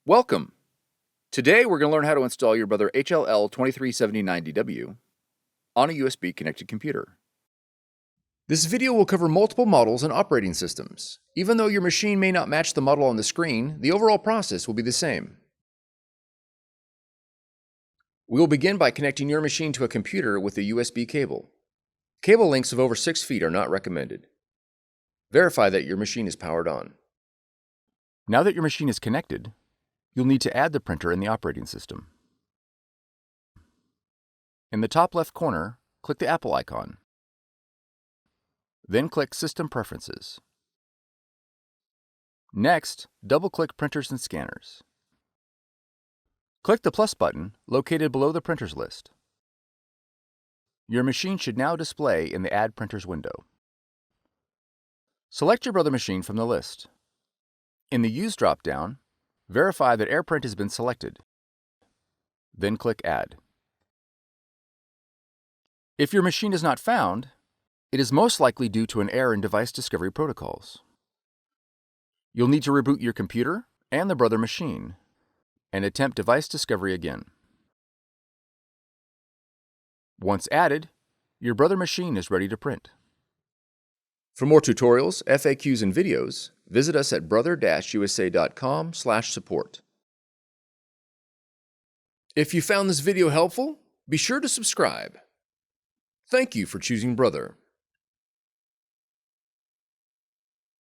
Welcome! Today we're going to learn how to install your Brother HL-L2379DW on a USB connected computer. This video will cover multiple models and operating systems. Even though your machine may not match the model on the screen, the overall process will be the same. We will begin by connecting your machine to a computer with a USB cable. Cable lengths of over 6 feet are not recommended. Verify that your machine is powered on. Now that your machine is connected, you'll need to add the printer in the operating system. In the top left corner, click the Apple icon. Then click System Preferences. Next, double-click Printers and Scanners. Click the plus button located below the printers list. Your machine should now display in the Add Printers window. Select your Brother machine from the list. In the Use drop-down, verify that AirPrint has been selected. Then click Add. If your machine is not found, it is most likely due to an error in device discovery protocols. You'll need to reboot your computer and the Brother machine and attempt device discovery again. Once added, your Brother machine is ready to print. For more tutorials, FAQs, and videos, visit us at brother-usa.com/support. If you found this video helpful, be sure to subscribe. Thank you for choosing Brother.